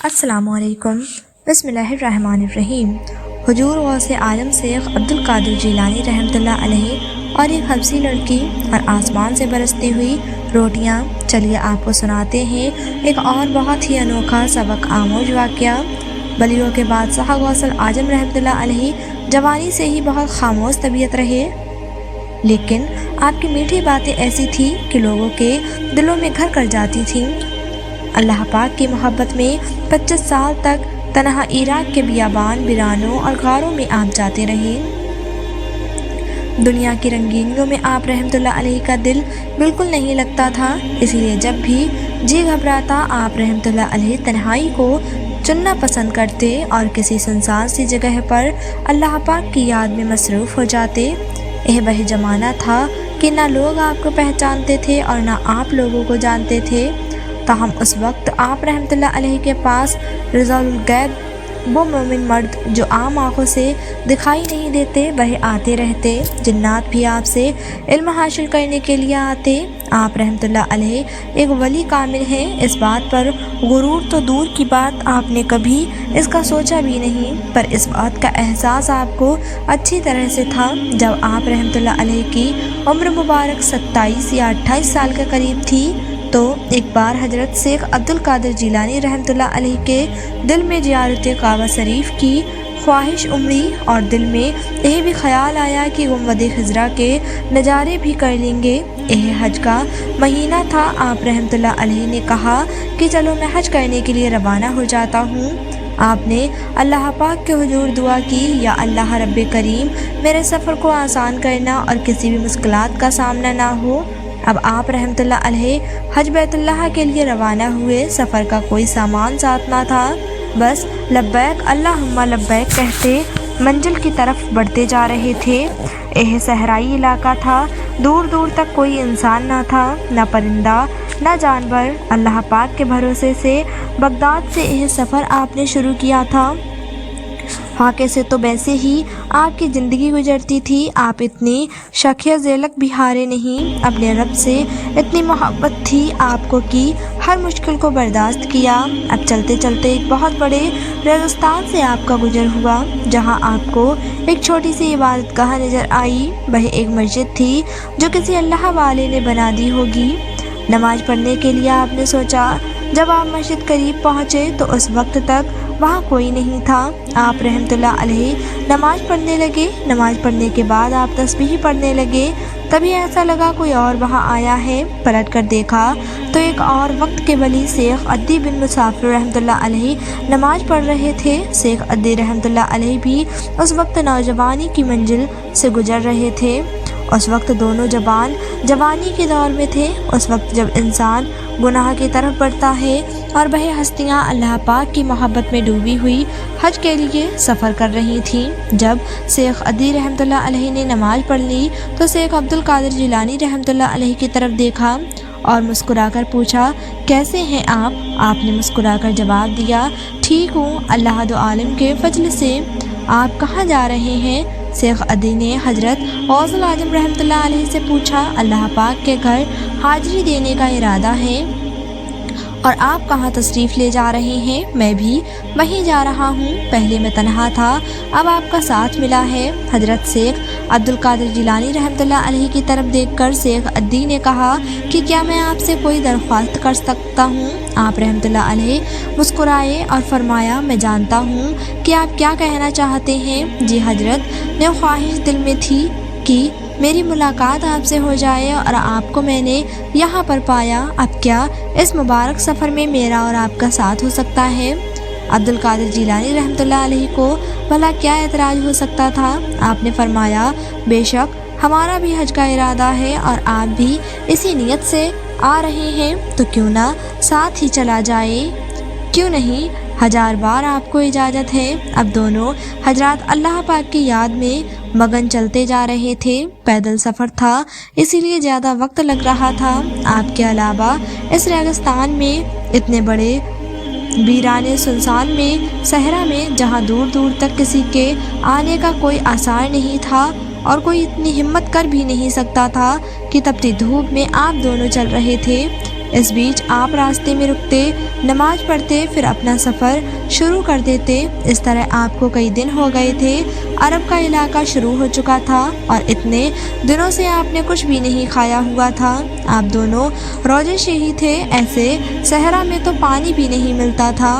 السلام علیکم۔ بسم اللہ الرحمن الرحیم۔ حضور غوث عالم شیخ عبدالقادر جیلانی رحمۃ اللہ علیہ اور ایک حبشی لڑکی اور آسمان سے برستی ہوئی روٹیاں۔ چلیے آپ کو سناتے ہیں ایک اور بہت ہی انوکھا سبق آموز واقعہ۔ بلیوں کے بادشاہ غوث اعظم رحمۃ اللہ علیہ جوانی سے ہی بہت خاموش طبیعت رہے، لیکن آپ کی میٹھی باتیں ایسی تھیں کہ لوگوں کے دلوں میں گھر کر جاتی تھیں۔ اللہ پاک کی محبت میں 25 سال تک تنہا عراق کے بیابان، ویرانوں اور غاروں میں آپ جاتے رہے۔ دنیا کی رنگینیوں میں آپ رحمۃ اللہ علیہ کا دل بالکل نہیں لگتا تھا، اس لیے جب بھی جی گھبراتا آپ رحمۃ اللہ علیہ تنہائی کو چننا پسند کرتے اور کسی سنسان سی جگہ پر اللہ پاک کی یاد میں مصروف ہو جاتے۔ وہ زمانہ تھا کہ نہ لوگ آپ کو پہچانتے تھے اور نہ آپ لوگوں کو جانتے تھے، تاہم اس وقت آپ رحمۃ اللہ علیہ کے پاس رجال الغیب، وہ مومن مرد جو عام آنکھوں سے دکھائی نہیں دیتے، وہ آتے رہتے۔ جنات بھی آپ سے علم حاصل کرنے کے لیے آتے۔ آپ رحمۃ اللہ علیہ ایک ولی کامل ہیں، اس بات پر غرور تو دور کی بات، آپ نے کبھی اس کا سوچا بھی نہیں، پر اس بات کا احساس آپ کو اچھی طرح سے تھا۔ جب آپ رحمۃ اللہ علیہ کی عمر مبارک 27 یا 28 سال کے قریب تھی تو ایک بار حضرت شیخ عبدالقادر جیلانی رحمۃ اللہ علیہ کے دل میں زیارت کعبہ شریف کی خواہش امڑی اور دل میں یہ بھی خیال آیا کہ گنبد خضرا کے نظارے بھی کر لیں گے۔ یہ حج کا مہینہ تھا۔ آپ رحمۃ اللہ علیہ نے کہا کہ چلو میں حج کرنے کے لیے روانہ ہو جاتا ہوں۔ آپ نے اللہ پاک کے حضور دعا کی، یا اللہ رب کریم میرے سفر کو آسان کرنا اور کسی بھی مشکلات کا سامنا نہ ہو۔ اب آپ رحمۃ اللہ علیہ حج بیت اللہ کے لیے روانہ ہوئے۔ سفر کا کوئی سامان ساتھ نہ تھا، بس لبیک اللہم لبیک کہتے منزل کی طرف بڑھتے جا رہے تھے۔ یہ صحرائی علاقہ تھا، دور دور تک کوئی انسان نہ تھا، نہ پرندہ نہ جانور۔ اللہ پاک کے بھروسے سے بغداد سے یہ سفر آپ نے شروع کیا تھا۔ واقع سے تو ویسے ہی آپ کی زندگی گزرتی تھی، آپ اتنی شکیہ ذیلک بھی ہارے نہیں، اپنے رب سے اتنی محبت تھی آپ کو کہ ہر مشکل کو برداشت کیا۔ اب چلتے چلتے ایک بہت بڑے ریگستان سے آپ کا گزر ہوا، جہاں آپ کو ایک چھوٹی سی عبادت گاہ نظر آئی۔ وہ ایک مسجد تھی جو کسی اللہ والے نے بنا دی ہوگی۔ نماز پڑھنے کے لیے آپ نے سوچا۔ جب آپ مسجد قریب پہنچے تو اس وقت تک وہاں کوئی نہیں تھا۔ آپ رحمۃ اللہ علیہ نماز پڑھنے لگے۔ نماز پڑھنے کے بعد آپ تسبیح پڑھنے لگے۔ تبھی ایسا لگا کوئی اور وہاں آیا ہے۔ پلٹ کر دیکھا تو ایک اور وقت کے ولی شیخ عدی بن مسافر رحمۃ اللہ علیہ نماز پڑھ رہے تھے۔ شیخ عدی رحمۃ اللہ علیہ بھی اس وقت نوجوانی کی منزل سے گزر رہے تھے۔ اس وقت دونوں جوانی کے دور میں تھے، اس وقت جب انسان گناہ کی طرف بڑھتا ہے، اور وہ ہستیاں اللہ پاک کی محبت میں ڈوبی ہوئی حج کے لیے سفر کر رہی تھیں۔ جب شیخ عدی رحمۃ اللہ علیہ نے نماز پڑھ لی تو شیخ عبدالقادر جیلانی رحمۃ اللہ علیہ کی طرف دیکھا اور مسکرا کر پوچھا، کیسے ہیں آپ؟ آپ نے مسکرا کر جواب دیا، ٹھیک ہوں اللہ دو عالم کے فضل سے۔ آپ کہاں جا رہے ہیں؟ شیخ عدی نے حضرت غوث اعظم رحمۃ اللہ علیہ سے پوچھا۔ اللہ پاک کے گھر حاضری دینے کا ارادہ ہے۔ اور آپ کہاں تشریف لے جا رہے ہیں؟ میں بھی وہیں جا رہا ہوں، پہلے میں تنہا تھا، اب آپ کا ساتھ ملا ہے۔ حضرت شیخ عبدالقادر جیلانی رحمۃ اللہ علیہ کی طرف دیکھ کر شیخ عدی نے کہا کہ کیا میں آپ سے کوئی درخواست کر سکتا ہوں؟ آپ رحمۃ اللہ علیہ مسکرائے اور فرمایا، میں جانتا ہوں کہ آپ کیا کہنا چاہتے ہیں۔ جی حضرت، میں خواہش دل میں تھی کہ میری ملاقات آپ سے ہو جائے اور آپ کو میں نے یہاں پر پایا۔ اب کیا اس مبارک سفر میں میرا اور آپ کا ساتھ ہو سکتا ہے؟ عبدالقادر جیلانی رحمۃ اللہ علیہ کو بھلا کیا اعتراض ہو سکتا تھا؟ آپ نے فرمایا، بے شک ہمارا بھی حج کا ارادہ ہے اور آپ بھی اسی نیت سے آ رہے ہیں، تو کیوں نہ ساتھ ہی چلا جائے؟ کیوں نہیں، 1000 بار آپ کو اجازت ہے۔ اب دونوں حضرات اللہ پاک کی یاد میں مگن چلتے جا رہے تھے۔ پیدل سفر تھا، اسی لیے زیادہ وقت لگ رہا تھا۔ آپ کے علاوہ اس ریگستان میں، اتنے بڑے ویرانے سنسان میں، صحرا میں، جہاں دور دور تک کسی کے آنے کا کوئی آثار نہیں تھا اور کوئی اتنی ہمت کر بھی نہیں سکتا تھا کہ تپتی دھوپ میں آپ دونوں چل رہے تھے۔ इस बीच आप रास्ते में रुकते, नमाज पढ़ते, फिर अपना सफ़र शुरू कर देते। इस तरह आपको कई दिन हो गए थे। अरब का इलाका शुरू हो चुका था और इतने दिनों से आपने कुछ भी नहीं खाया हुआ था। आप दोनों रोजे से ही थे। ऐसे सहरा में तो पानी भी नहीं मिलता था।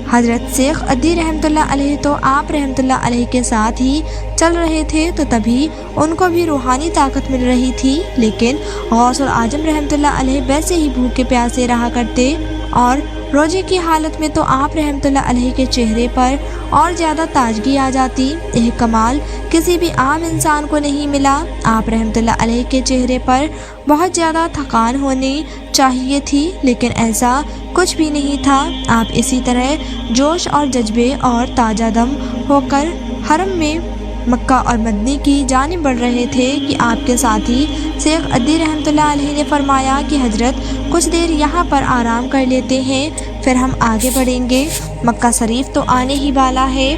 हज़रत शेख अदी रहमतुल्लाह अलैह तो आप रहमतुल्लाह अलैह के साथ ही चल रहे थे, तो तभी उनको भी रूहानी ताकत मिल रही थी। लेकिन गौसुल आजम रहमतुल्लाह अलैह वैसे ही भूखे प्यासे रहा करते और रोजे की हालत में तो आप रहमतुल्लाह अलैह के चेहरे पर और ज़्यादा ताजगी आ जाती। यह कमाल किसी भी आम इंसान को नहीं मिला। आप रहमतुल्लाह अलैह के चेहरे पर बहुत ज़्यादा थकान होनी चाहिए थी, लेकिन ऐसा कुछ भी नहीं था। आप इसी तरह जोश और जज्बे और ताज़ा दम होकर हरम में मक्का और मदनी की जानिब बढ़ रहे थे कि आपके साथी शेख अदी रहमतुल्लाह अलैह ने फरमाया कि हज़रत कुछ देर यहाँ पर आराम कर लेते हैं, फिर हम आगे बढ़ेंगे। मक्का शरीफ तो आने ही वाला है।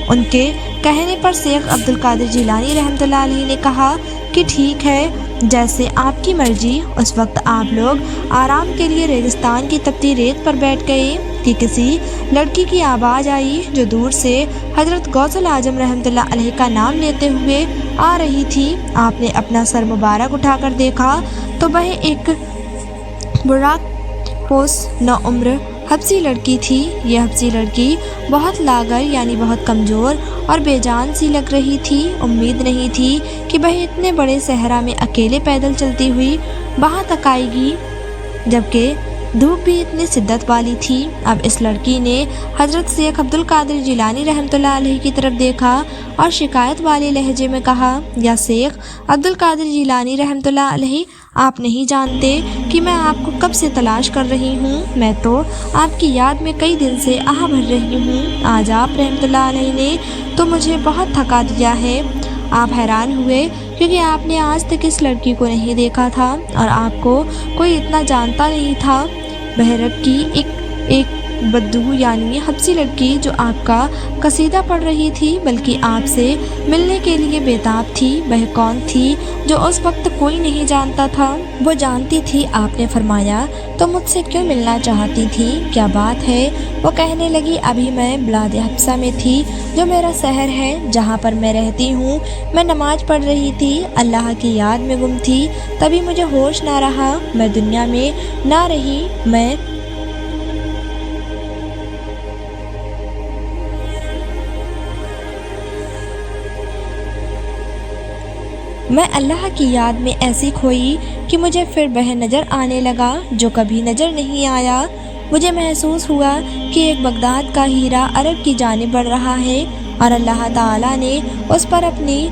उनके कहने पर शेख अब्दुल कादिर जिलानी रहमतुल्लाह अलैह ने कहा कि ठीक है, जैसे आपकी मर्जी। उस वक्त आप लोग आराम के लिए रेगिस्तान की तपती रेत पर बैठ गए कि किसी लड़की की आवाज़ आई जो दूर से हज़रत गौसुल आजम रहमतुल्लाह अलैह का नाम लेते हुए आ रही थी। आपने अपना सर मुबारक उठाकर देखा तो वह एक बुराक पोस नौउम्र हब्सी लड़की थी। यह हब्सी लड़की बहुत लागर यानी बहुत कमज़ोर और बेजान सी लग रही थी। उम्मीद नहीं थी कि वह इतने बड़े सहरा में अकेले पैदल चलती हुई वहाँ तक आएगी, जबकि धूप भी इतनी शिद्दत वाली थी। अब इस लड़की ने हज़रत शेख अब्दुल कादिर जिलानी रहमतुल्लाह अलैह की तरफ देखा और शिकायत वाले लहजे में कहा, या शेख अब्दुल कादिर जिलानी रहमतुल्लाह अलैह, आप नहीं जानते कि मैं आपको कब से तलाश कर रही हूँ। मैं तो आपकी याद में कई दिन से आह भर रही हूँ। आज आप रहमतुल्लाह अलैह ने तो मुझे बहुत थका दिया है। आप हैरान हुए क्योंकि आपने आज तक इस लड़की को नहीं देखा था और आपको कोई इतना जानता नहीं था। बहरब की एक बद्दू यानी हब्सी लड़की जो आपका कसीदा पढ़ रही थी, बल्कि आपसे मिलने के लिए बेताब थी। वह कौन थी जो उस वक्त कोई नहीं जानता था? वो जानती थी। आपने फरमाया, तो मुझसे क्यों मिलना चाहती थी? क्या बात है? वो कहने लगी, अभी मैं बिलाद हब्सा में थी, जो मेरा शहर है जहाँ पर मैं रहती हूँ। मैं नमाज पढ़ रही थी, अल्लाह की याद में गुम थी। तभी मुझे होश ना रहा, मैं दुनिया में ना रही। मैं अल्लाह की याद में ऐसी खोई कि मुझे फिर वह नज़र आने लगा जो कभी नज़र नहीं आया। मुझे महसूस हुआ कि एक बगदाद का हीरा अरब की जानिब बढ़ रहा है और अल्लाह ताला ने उस पर अपनी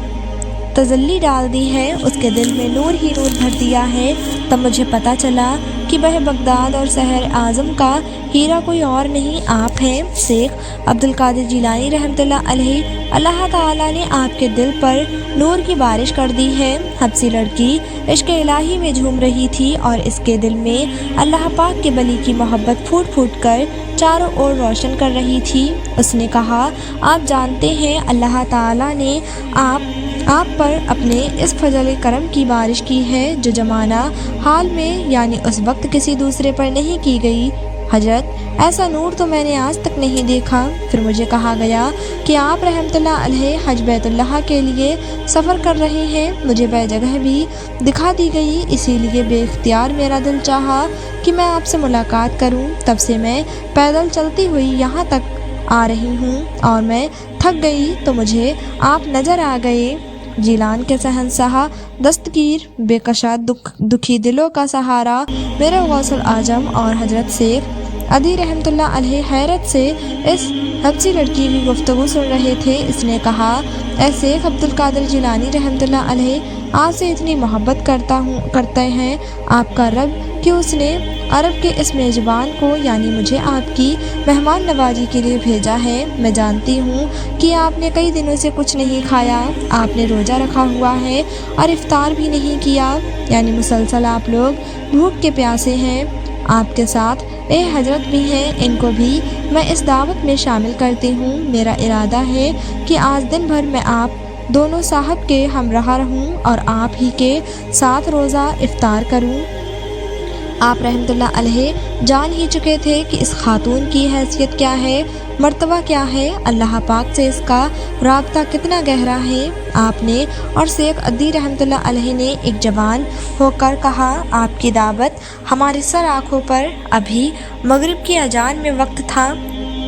तजल्ली डाल दी है, उसके दिल में नूर ही नूर भर दिया है। तब मुझे पता चला कि वह बगदाद और शहर आज़म का हीरा कोई और नहीं, आप हैं। शेख अब्दुल कादिर जिलानी रहमतुल्लाह अलैह, अल्लाह ताला ने आपके दिल पर नूर की बारिश कर दी है। हब्सी लड़की इश्क इलाही में झूम रही थी और इसके दिल में अल्लाह पाक के बली की मोहब्बत फूट फूट कर चारों ओर रोशन कर रही थी। उसने कहा, आप जानते हैं अल्लाह ताला ने आप पर अपने इस फजल करम की बारिश की है जो जमाना हाल में यानी उस वक्त किसी दूसरे पर नहीं की गई। हजरत, ऐसा नूर तो मैंने आज तक नहीं देखा। फिर मुझे कहा गया कि आप रहमतुल्लाह अलैह हज बैतुल्लाह के लिए सफ़र कर रहे हैं। मुझे वह जगह भी दिखा दी गई, इसीलिए बेख्तियार मेरा दिल चाहा कि मैं आपसे मुलाकात करूं। तब से मैं पैदल चलती हुई यहाँ तक आ रही हूँ और मैं थक गई तो मुझे आप नज़र आ गए। जिलान के शहंशाह दस्तगीर, बेकशा दुखी दिलों का सहारा, मेरे गौसुल आजम और हज़रत शेख अदी रहमतुल्लाह अलैह हैरत से इस हब्सी लड़की की गुफ्तगू सुन रहे थे। इसने कहा, ऐ शेख अब्दुल कादिर जिलानी रहमतुल्लाह अलैह, आपसे इतनी मोहब्बत करते हैं आपका रब कि उसने अरब के इस मेज़बान को यानी मुझे आपकी मेहमान नवाजी के लिए भेजा है। मैं जानती हूँ कि आपने कई दिनों से कुछ नहीं खाया, आपने रोज़ा रखा हुआ है और इफ्तार भी नहीं किया, यानी मुसलसल आप लोग भूख के प्यासे हैं। आपके साथ ए हजरत भी हैं, इनको भी मैं इस दावत में शामिल करती हूँ। मेरा इरादा है कि आज दिन भर मैं आप दोनों साहब के हमराह रहूँ और आप ही के साथ रोज़ा इफ्तार करूँ। आप रहमतुल्लाह अलैह जान ही चुके थे कि इस खातून की हैसियत क्या है, मर्तबा क्या है, अल्लाह पाक से इसका राब्ता कितना गहरा है। आपने और शेख अद्दी रहमतुल्लाह अलैह ने एक जवान होकर कहा, आपकी दावत हमारी सर आँखों पर। अभी मगरिब की अजान में वक्त था,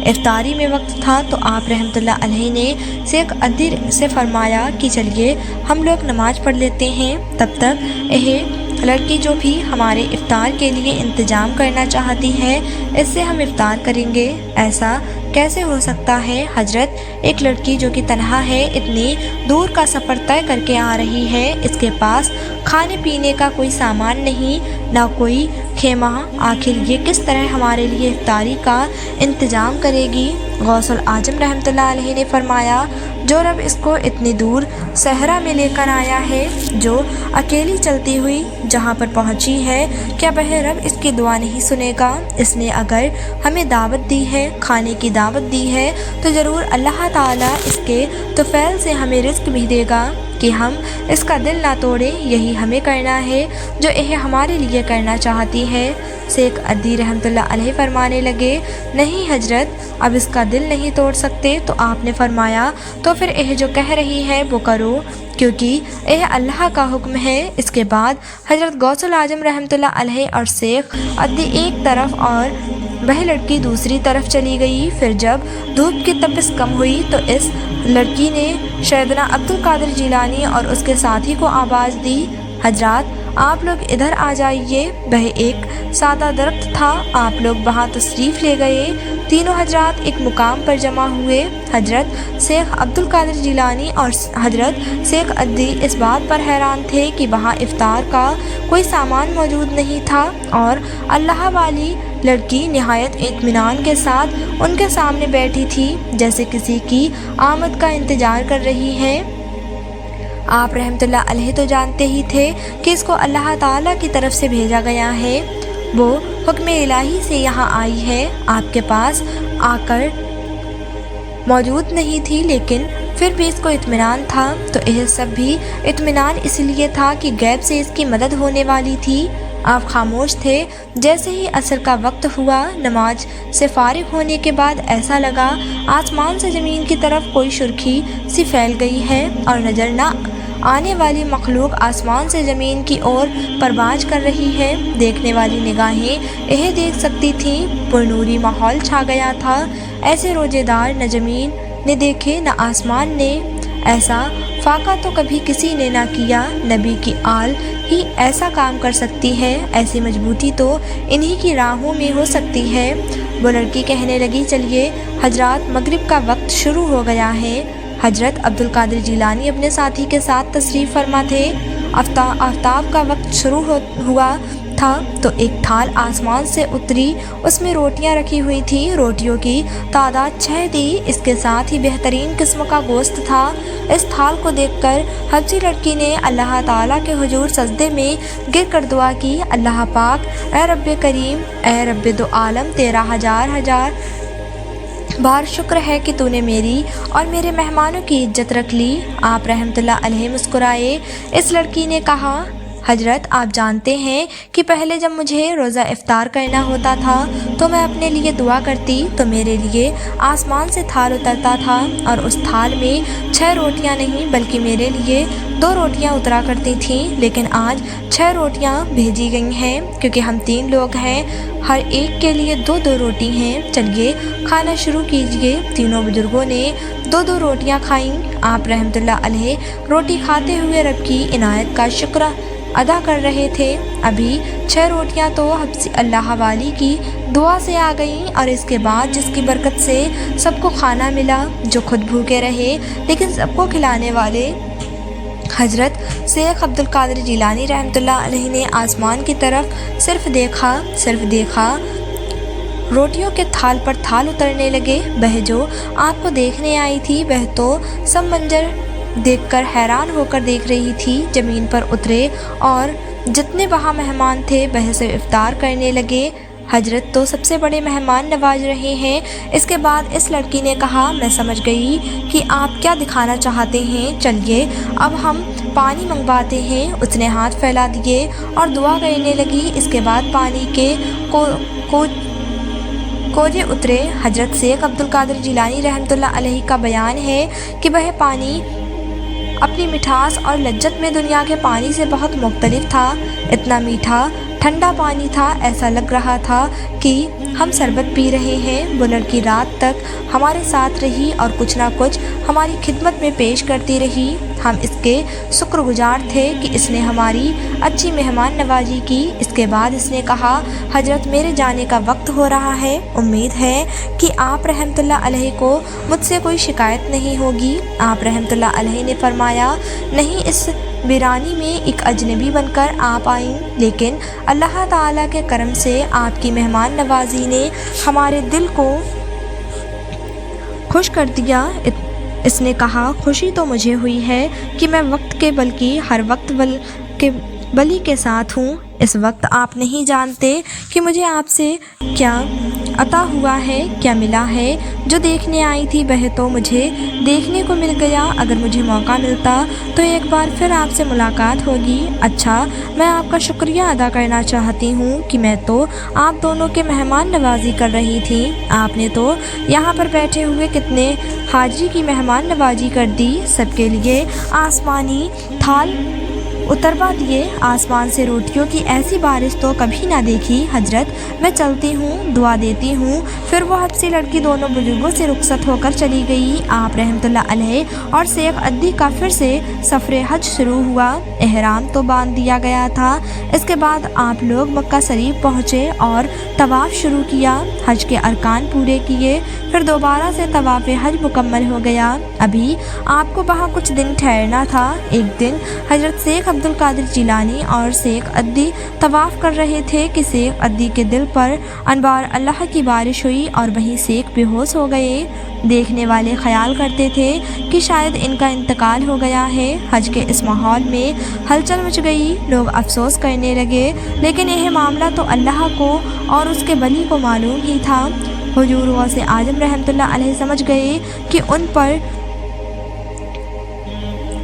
इफ्तारी में वक्त था, तो आप रहमतुल्लाह अलैह ने शेख अद्दी से फरमाया कि चलिए हम लोग नमाज पढ़ लेते हैं, तब तक यह लड़की जो भी हमारे इफ्तार के लिए इंतज़ाम करना चाहती है, इससे हम इफ्तार करेंगे। ऐसा कैसे हो सकता है हजरत, एक लड़की जो कि तन्हा है, इतनी दूर का सफ़र तय करके आ रही है, इसके पास खाने पीने का कोई सामान नहीं, ना कोई खेमा, आखिर ये किस तरह हमारे लिए इफ्तारी का इंतज़ाम करेगी। गौसुल आजम रहमतुल्लाह अलैह ने फरमाया, जो रब इसको इतनी दूर सहरा में लेकर आया है, जो अकेली चलती हुई जहाँ पर पहुँची है, क्या वह रब इसकी दुआ नहीं सुनेगा। इसने अगर हमें दावत दी है, खाने की दावत दी है, तो ज़रूर अल्लाह ताला इसके तुफ़ैल से हमें रिज़्क़ भी देगा कि हम इसका दिल ना तोड़ें। यही हमें करना है जो यह हमारे लिए करना चाहती है। शेख अद्दी रहमतुल्लाह अलैह फरमाने लगे, नहीं हजरत, अब इसका दिल नहीं तोड़ सकते। तो आपने फरमाया, तो फिर यह जो कह रही है वो करो, क्योंकि यह अल्लाह का हुक्म है। इसके बाद हजरत गौसुल आजम रहमतुल्लाह अलैह और शेख अद्दी एक तरफ और वह लड़की दूसरी तरफ चली गई। फिर जब धूप की तपिश कम हुई तो इस लड़की ने सैयदना अब्दुल कादिर जिलानी और उसके साथी को आवाज़ दी, हजरात आप लोग इधर आ जाइए। वह एक सादा दरख्त था, आप लोग वहाँ तशरीफ़ ले गए। तीनों हजरात एक मुकाम पर जमा हुए। हजरत शेख अब्दुल कादिर जिलानी और हजरत शेख अद्दी इस बात पर हैरान थे कि वहाँ इफ्तार का कोई सामान मौजूद नहीं था और अल्लाह वाली लड़की निहायत इत्मीनान के साथ उनके सामने बैठी थी, जैसे किसी की आमद का इंतज़ार कर रही है। आप रहमतुल्लाह अलैह तो जानते ही थे कि इसको अल्लाह ताला की तरफ से भेजा गया है, वो हुक्म इलाही से यहाँ आई है, आपके पास आकर मौजूद नहीं थी, लेकिन फिर भी इसको इत्मीनान था। तो यह सब भी इत्मीनान इसलिए था कि गैब से इसकी मदद होने वाली थी। आप खामोश थे। जैसे ही असर का वक्त हुआ, नमाज से फारिग होने के बाद ऐसा लगा आसमान से ज़मीन की तरफ कोई सुर्खी सी फैल गई है और नज़र ना आने वाली मखलूक आसमान से ज़मीन की ओर परवाज कर रही है। देखने वाली निगाहें यह देख सकती थीं, पुरनूरी माहौल छा गया था। ऐसे रोजेदार न ज़मीन ने देखे न आसमान ने, ऐसा फाका तो कभी किसी ने ना किया। नबी की आल ही ऐसा काम कर सकती है, ऐसी मजबूती तो इन्हीं की राहों में हो सकती है। वो लड़की कहने लगी, चलिए हजरात, मगरिब का वक्त शुरू हो गया है। हजरत अब्दुल कादिर जिलानी अपने साथी के साथ तशरीफ़ फरमा थे। आफ्ताब का वक्त शुरू हुआ था तो एक थाल आसमान से उतरी, उसमें रोटियां रखी हुई थी। रोटियों की तादाद 6 थी, इसके साथ ही बेहतरीन किस्म का गोश्त था। इस थाल को देखकर हबशी लड़की ने अल्लाह ताला के हुजूर सजदे में गिर कर दुआ की, अल्लाह पाक, ए रब्बे करीम, ए रब्बे दो आलम, तेरा हजार बार शुक्र है कि तूने मेरी और मेरे मेहमानों की इज्जत रख ली। आप रहमतुल्लाह अलैह मुस्कुराए। इस लड़की ने कहा, हजरत आप जानते हैं कि पहले जब मुझे रोज़ा इफ्तार करना होता था तो मैं अपने लिए दुआ करती तो मेरे लिए आसमान से थाल उतरता था और उस थाल में 6 रोटियां नहीं बल्कि मेरे लिए 2 रोटियां उतरा करती थीं। लेकिन आज 6 रोटियां भेजी गई हैं क्योंकि हम 3 लोग हैं, हर एक के लिए 2-2 रोटी हैं। चलिए खाना शुरू कीजिए। तीनों बुजुर्गों ने 2-2 रोटियां खाईं। आप रहमतुल्लाह अलैह रोटी खाते हुए रब की इनायत का शुक्र अदा कर रहे थे। अभी 6 रोटियां तो हबशी अल्लाह वाली की दुआ से आ गईं और इसके बाद जिसकी बरकत से सबको खाना मिला, जो खुद भूखे रहे लेकिन सबको खिलाने वाले हजरत शेख अब्दुल कादिर जिलानी रहमतुल्लाह अलैह ने आसमान की तरफ सिर्फ देखा। रोटियों के थाल पर थाल उतरने लगे। वह जो आपको देखने आई थी वह तो सब मंजर देखकर हैरान होकर देख रही थी। ज़मीन पर उतरे और जितने वहाँ मेहमान थे वह से इफ्तार करने लगे। हजरत तो सबसे बड़े मेहमान नवाज रहे हैं। इसके बाद इस लड़की ने कहा, मैं समझ गई कि आप क्या दिखाना चाहते हैं, चलिए अब हम पानी मंगवाते हैं। उसने हाथ फैला दिए और दुआ करने लगी। इसके बाद पानी के कोजे उतरे। हजरत शेख अब्दुल कादिर जिलानी रहमतुल्लाह अलैहि का बयान है कि वह पानी अपनी मिठास और लज्जत में दुनिया के पानी से बहुत मुख्तलिफ था। इतना मीठा ठंडा पानी था, ऐसा लग रहा था कि हम शरबत पी रहे हैं। वो लड़की रात तक हमारे साथ रही और कुछ ना कुछ हमारी खिदमत में पेश करती रही। हम इसके शुक्रगुजार थे कि इसने हमारी अच्छी मेहमान नवाजी की। इसके बाद इसने कहा, हजरत मेरे जाने का वक्त हो रहा है। उम्मीद है कि आप रहमतुल्लाह अलैहि को मुझसे कोई शिकायत नहीं होगी। आप रहमतुल्लाह अलैहि ने फरमाया, नहीं, इस वीरानी में एक अजनबी बनकर आप आईं, लेकिन अल्लाह ताला के करम से आपकी मेहमान नवाजी ने हमारे दिल को खुश कर दिया। इसने कहा, खुशी तो मुझे हुई है कि मैं वक्त के बल्कि हर वक्त बली के साथ हूँ। इस वक्त आप नहीं जानते कि मुझे आपसे क्या अता हुआ है, क्या मिला है। जो देखने आई थी वह तो मुझे देखने को मिल गया। अगर मुझे मौका मिलता तो एक बार फिर आपसे मुलाकात होगी। अच्छा, मैं आपका शुक्रिया अदा करना चाहती हूँ कि मैं तो आप दोनों के मेहमान नवाजी कर रही थी। आपने तो यहाँ पर बैठे हुए कितने हाजी की मेहमान नवाजी कर दी। सबके लिए आसमानी थाल उतरवा दिए। आसमान से रोटियों की ऐसी बारिश तो कभी ना देखी। हजरत, मैं चलती हूँ, दुआ देती हूँ। फिर वो हबसी लड़की दोनों बुजुर्गों से रुखसत होकर चली गई। आप रहमतुल्लाह अलैहि और शेख अद्दी का फिर से सफ़र हज शुरू हुआ। एहराम तो बांध दिया गया था। इसके बाद आप लोग मक्का शरीफ पहुँचे और तवाफ़ शुरू किया। हज के अरकान पूरे किए। फिर दोबारा से तवाफ़ हज मुकम्मल हो गया। अभी आपको वहाँ कुछ दिन ठहरना था। एक दिन हजरत शेख अब्दुल कादिर जिलानी और शेख अद्दी तवाफ़ कर रहे थे कि शेख अद्दी के दिल पर अनबार अल्लाह की बारिश हुई और वहीं शेख बेहोश हो गए। देखने वाले ख्याल करते थे कि शायद इनका इंतकाल हो गया है। हज के इस माहौल में हलचल मच गई। लोग अफसोस करने लगे, लेकिन यह मामला तो अल्लाह को और उसके बली को मालूम ही था। हुजूर गौस आजम रहमतुल्लाह अलैहि समझ गए कि उन पर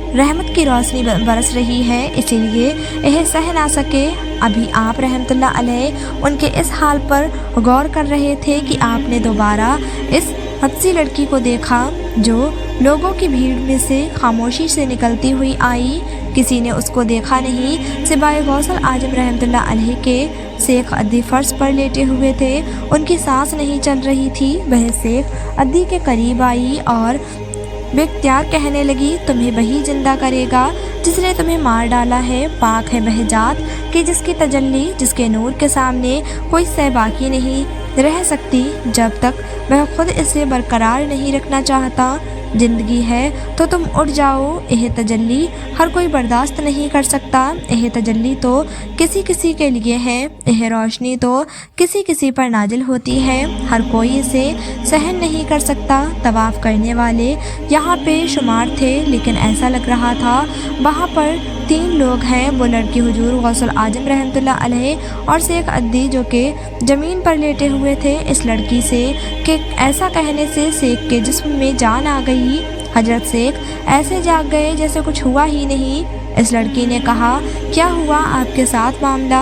रहमत की रोशनी बरस रही है, इसीलिए यह सह ना सके। अभी आप रहमतुल्लाह अलैहि उनके इस हाल पर गौर कर रहे थे कि आपने दोबारा इस हबसी लड़की को देखा जो लोगों की भीड़ में से खामोशी से निकलती हुई आई। किसी ने उसको देखा नहीं सिवाय गौसल आजम रहमतुल्लाह अलैहि के। शेख अद्दी फर्श पर लेटे हुए थे। उनकी सांस नहीं चल रही थी। वह शेख अद्दी के करीब आई और बेख्तियार कहने लगी, तुम्हें वही जिंदा करेगा जिसने तुम्हें मार डाला है। पाक है वह जात कि जिसकी तजल्ली, जिसके नूर के सामने कोई शय बाकी नहीं रह सकती जब तक वह खुद इसे बरकरार नहीं रखना चाहता। ज़िंदगी है तो तुम उठ जाओ। यह तजल्ली हर कोई बर्दाश्त नहीं कर सकता। यह तजल्ली तो किसी किसी के लिए है। यह रोशनी तो किसी किसी पर नाजिल होती है। हर कोई इसे सहन नहीं कर सकता। तवाफ़ करने वाले यहाँ पे शुमार थे, लेकिन ऐसा लग रहा था वहाँ पर 3 लोग हैं। वो लड़की हुजूर गौसल आजम रहमतुल्लाह अलैहि और शेख अद्दी जो कि ज़मीन पर लेटे हुए थे। इस लड़की से कि ऐसा कहने से शेख के जिस्म में जान आ गई। हजरत शेख ऐसे जाग गए जैसे कुछ हुआ ही नहीं। इस लड़की ने कहा, क्या हुआ आपके साथ, मामला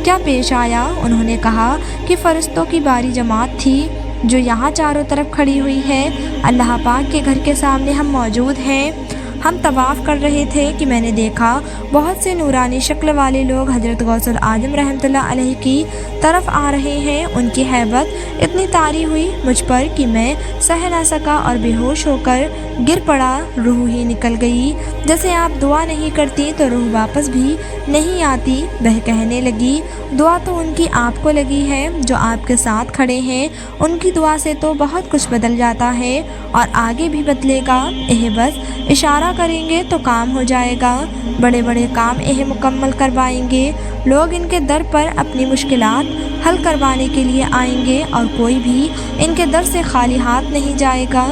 क्या पेश आया? उन्होंने कहा कि फरिश्तों की बारी जमात थी जो यहाँ चारों तरफ खड़ी हुई है। अल्लाह पाक के घर के सामने हम मौजूद हैं। हम तवाफ़ कर रहे थे कि मैंने देखा बहुत से नूरानी शक्ल वाले लोग हजरत गौसल आजम रहमतुल्लाह अलैहि की तरफ आ रहे हैं। उनकी हैबत इतनी तारी हुई मुझ पर कि मैं सह ना सका और बेहोश होकर गिर पड़ा। रूह ही निकल गई। जैसे आप दुआ नहीं करती तो रूह वापस भी नहीं आती। वह कहने लगी, दुआ तो उनकी आपको लगी है जो आपके साथ खड़े हैं। उनकी दुआ से तो बहुत कुछ बदल जाता है और आगे भी बदलेगा। यह बस इशारा करेंगे तो काम हो जाएगा। बड़े बड़े काम यह मुकम्मल करवाएंगे। लोग इनके दर पर अपनी मुश्किलात हल करवाने के लिए आएंगे और कोई भी इनके दर से खाली हाथ नहीं जाएगा।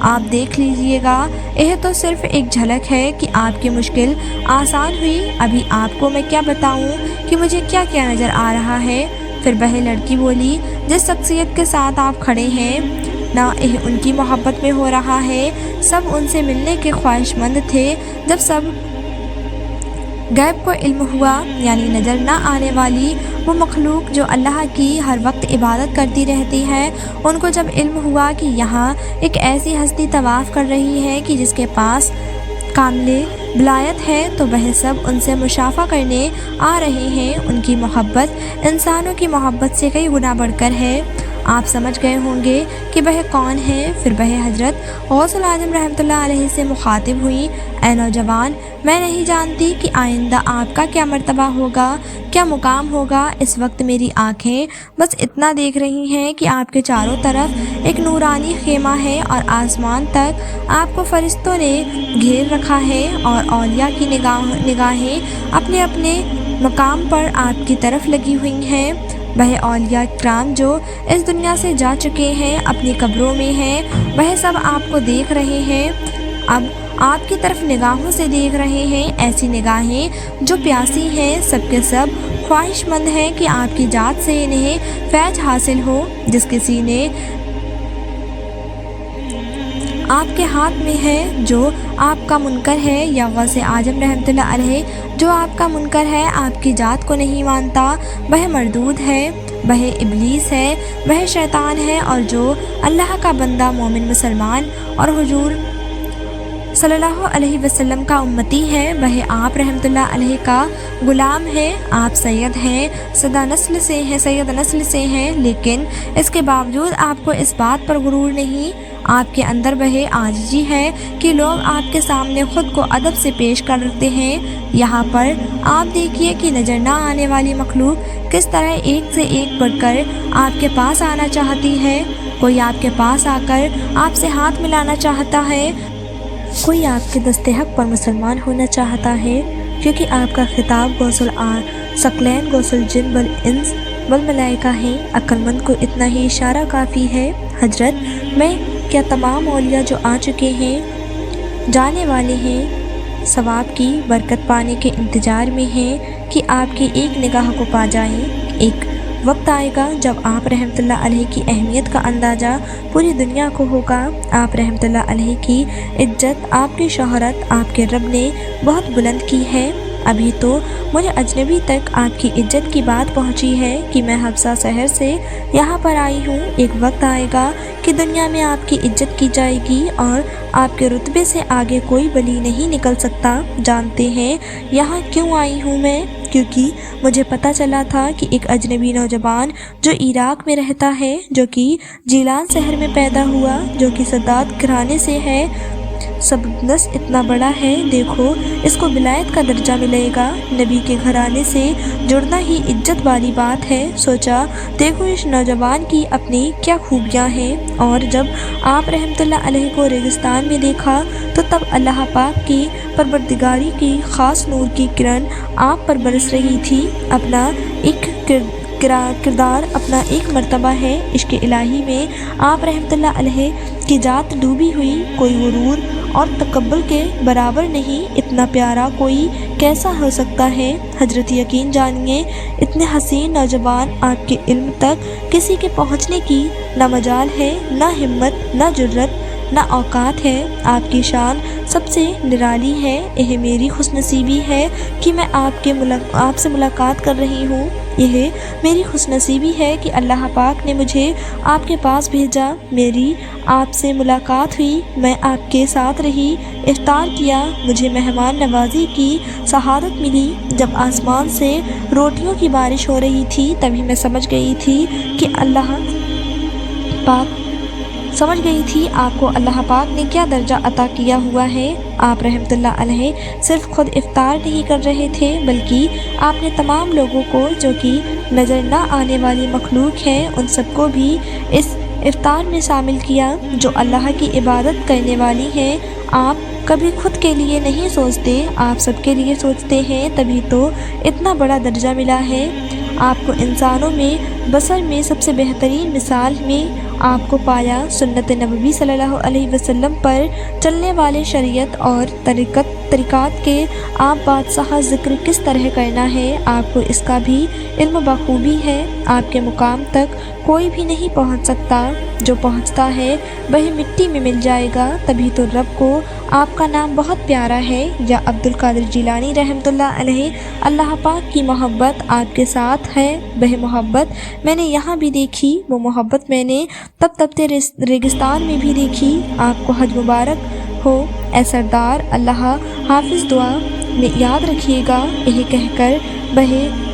आप देख लीजिएगा। यह तो सिर्फ एक झलक है कि आपकी मुश्किल आसान हुई। अभी आपको मैं क्या बताऊं कि मुझे क्या क्या नज़र आ रहा है। پھر بہے لڑکی بولی، جس شخصیت کے ساتھ آپ کھڑے ہیں نہ ان کی محبت میں ہو رہا ہے، سب ان سے ملنے کے خواہش مند تھے۔ جب سب غیب کو علم ہوا، یعنی نظر نہ آنے والی وہ مخلوق جو اللہ کی ہر وقت عبادت کرتی رہتی ہے، ان کو جب علم ہوا کہ یہاں ایک ایسی ہستی طواف کر رہی ہے کہ جس کے پاس کامل ولایت ہے، تو وہ سب ان سے مشافہہ کرنے آ رہے ہیں۔ ان کی محبت انسانوں کی محبت سے کئی گنا بڑھ کر ہے۔ آپ سمجھ گئے ہوں گے کہ وہ کون ہے۔ پھر وہ حضرت غوث العظم رحمۃ اللہ علیہ سے مخاطب ہوئی، اے نوجوان، میں نہیں جانتی کہ آئندہ آپ کا کیا مرتبہ ہوگا، کیا مقام ہوگا۔ اس وقت میری آنکھیں بس اتنا دیکھ رہی ہیں کہ آپ کے چاروں طرف ایک نورانی خیمہ ہے اور آسمان تک آپ کو فرشتوں نے گھیر رکھا ہے، اور اولیاء کی نگاہیں اپنے اپنے مقام پر آپ کی طرف لگی ہوئی ہیں۔ وہ اولیاء کرام جو اس دنیا سے جا چکے ہیں، اپنی قبروں میں ہیں، وہ سب آپ کو دیکھ رہے ہیں، اب آپ کی طرف نگاہوں سے دیکھ رہے ہیں۔ ایسی نگاہیں جو پیاسی ہیں، سب کے سب خواہش مند ہیں کہ آپ کی ذات سے انہیں فیض حاصل ہو۔ جس کسی نے آپ کے ہاتھ میں ہے جو آپ کا منکر ہے، یا غوث اعظم رحمۃ اللہ علیہ جو آپ کا منکر ہے، آپ کی ذات کو نہیں مانتا، وہ مردود ہے، وہ ابلیس ہے، وہ شیطان ہے، اور جو اللہ کا بندہ مومن مسلمان اور حضور صلی اللہ علیہ وسلم کا امتی ہے، وہ آپ رحمۃ اللہ علیہ کا غلام ہے۔ آپ سید ہیں، سید نسل سے ہیں، لیکن اس کے باوجود آپ کو اس بات پر غرور نہیں۔ آپ کے اندر وہ عاجزی ہے کہ لوگ آپ کے سامنے خود کو ادب سے پیش کرتے ہیں۔ یہاں پر آپ دیکھیے کہ نظر نہ آنے والی مخلوق کس طرح ایک سے ایک بڑھ کر آپ کے پاس آنا چاہتی ہے۔ کوئی آپ کے پاس آ کر آپ سے ہاتھ ملانا چاہتا ہے، کوئی آپ کے دست حق پر مسلمان ہونا چاہتا ہے، کیونکہ آپ کا خطاب غوث الثقلین غوث الجن والانس والملائکہ ہے۔ عقل مند کو اتنا ہی اشارہ کافی ہے۔ حضرت، میں کیا تمام اولیاء جو آ چکے ہیں، جانے والے ہیں، ثواب کی برکت پانے کے انتظار میں ہیں کہ آپ کی ایک نگاہ کو پا جائیں؟ ایک وقت آئے گا جب آپ رحمۃ اللہ علیہ کی اہمیت کا اندازہ پوری دنیا کو ہوگا۔ آپ رحمۃ اللہ علیہ کی عزت، آپ کی شہرت آپ کے رب نے بہت بلند کی ہے۔ ابھی تو مجھے اجنبی تک آپ کی عزت کی بات پہنچی ہے کہ میں حبشہ شہر سے یہاں پر آئی ہوں۔ ایک وقت آئے گا کہ دنیا میں آپ کی عزت کی جائے گی اور آپ کے رتبے سے آگے کوئی ولی نہیں نکل سکتا۔ جانتے ہیں یہاں کیوں آئی ہوں میں؟ کیونکہ مجھے پتہ چلا تھا کہ ایک اجنبی نوجوان جو عراق میں رہتا ہے، جو کہ جیلان شہر میں پیدا ہوا، جو کہ سادات گھرانے سے ہے، سبنس اتنا بڑا ہے، دیکھو اس کو ولایت کا درجہ ملے گا۔ نبی کے گھرانے سے جڑنا ہی عزت والی بات ہے۔ سوچا دیکھو اس نوجوان کی اپنی کیا خوبیاں ہیں۔ اور جب آپ رحمۃ اللہ علیہ کو ریگستان میں دیکھا تو تب اللہ پاک کی پروردگاری کی خاص نور کی کرن آپ پر برس رہی تھی۔ اپنا ایک کردار، اپنا ایک مرتبہ ہے عشق الہی میں آپ رحمۃ اللہ علیہ کی ذات ڈوبی ہوئی، کوئی غرور اور تکبر کے برابر نہیں۔ اتنا پیارا کوئی کیسا ہو سکتا ہے؟ حضرت یقین جانیے، اتنے حسین نوجوان آپ کے علم تک کسی کے پہنچنے کی نہ مجال ہے، نہ ہمت، نہ جرت، نہ اوقات ہے۔ آپ کی شان سب سے نرالی ہے۔ یہ میری خوش نصیبی ہے کہ میں آپ سے ملاقات کر رہی ہوں۔ یہ میری خوش نصیبی ہے کہ اللہ پاک نے مجھے آپ کے پاس بھیجا۔ میری آپ سے ملاقات ہوئی، میں آپ کے ساتھ رہی، افطار کیا، مجھے مہمان نوازی کی سعادت ملی۔ جب آسمان سے روٹیوں کی بارش ہو رہی تھی تبھی میں سمجھ گئی تھی آپ کو اللہ پاک نے کیا درجہ عطا کیا ہوا ہے۔ آپ رحمۃ اللہ علیہ صرف خود افطار نہیں کر رہے تھے، بلکہ آپ نے تمام لوگوں کو جو کہ نظر نہ آنے والی مخلوق ہیں، ان سب کو بھی اس افطار میں شامل کیا جو اللہ کی عبادت کرنے والی ہیں۔ آپ کبھی خود کے لیے نہیں سوچتے، آپ سب کے لیے سوچتے ہیں، تبھی تو اتنا بڑا درجہ ملا ہے۔ آپ کو انسانوں میں، بشر میں سب سے بہترین مثال میں آپ کو پایا، سنت نبوی صلی اللہ علیہ وسلم پر چلنے والے شریعت اور طریقات کے آپ بادشاہ ذکر کس طرح کرنا ہے، آپ کو اس کا بھی علم بخوبی ہے۔ آپ کے مقام تک کوئی بھی نہیں پہنچ سکتا، جو پہنچتا ہے وہی مٹی میں مل جائے گا۔ تبھی تو رب کو آپ کا نام بہت پیارا ہے۔ یا عبد القادر جیلانی رحمۃ اللہ علیہ، اللہ پاک کی محبت آپ کے ساتھ ہے، وہ محبت میں نے یہاں بھی دیکھی، وہ محبت میں نے تب تپتے ریگستان میں بھی دیکھی۔ آپ کو حج مبارک ہو اے سردار، اللہ حافظ دعا میں یاد رکھیے گا۔ یہ کہہ کر وہ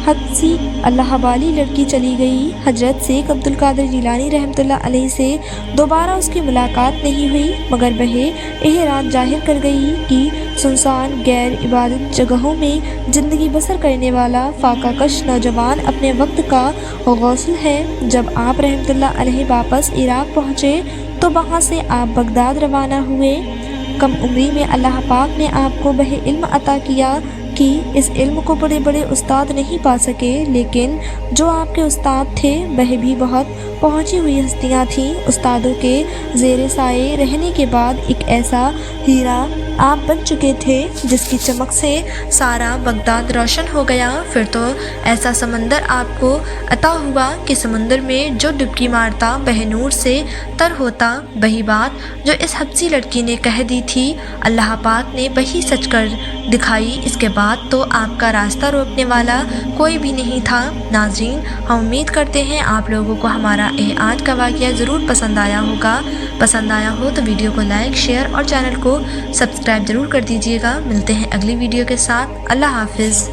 حدثی اللہ والی لڑکی چلی گئی۔ حضرت شیخ عبد القادر جیلانی رحمۃ اللہ علیہ سے دوبارہ اس کی ملاقات نہیں ہوئی، مگر وہ یہ رات ظاہر کر گئی کہ سنسان غیر عبادت جگہوں میں زندگی بسر کرنے والا فاقہ کش نوجوان اپنے وقت کا غوث ہے۔ جب آپ رحمۃ اللہ علیہ واپس عراق پہنچے تو وہاں سے آپ بغداد روانہ ہوئے۔ کم عمری میں اللہ پاک نے آپ کو وہ علم عطا کیا کہ اس علم کو بڑے بڑے استاد نہیں پا سکے، لیکن جو آپ کے استاد تھے وہ بھی بہت پہنچی ہوئی ہستیاں تھیں۔ استادوں کے زیر سائے رہنے کے بعد ایک ایسا ہیرا آپ بن چکے تھے جس کی چمک سے سارا بغداد روشن ہو گیا۔ پھر تو ایسا سمندر آپ کو عطا ہوا کہ سمندر میں جو ڈبکی مارتا وہ نور سے تر ہوتا۔ وہی بات جو اس حبشی لڑکی نے کہہ دی تھی، اللہ پاک نے وہی سچ کر دکھائی۔ اس کے بعد تو آپ کا راستہ روکنے والا کوئی بھی نہیں تھا۔ ناظرین، ہم امید کرتے ہیں آپ لوگوں کو ہمارا یہ آج کا واقعہ ضرور پسند آیا ہوگا۔ پسند آیا ہو تو ویڈیو کو لائک، شیئر اور چینل کو سبسکرائب ضرور کر دیجیے گا۔ ملتے ہیں اگلی ویڈیو کے ساتھ۔ اللہ حافظ۔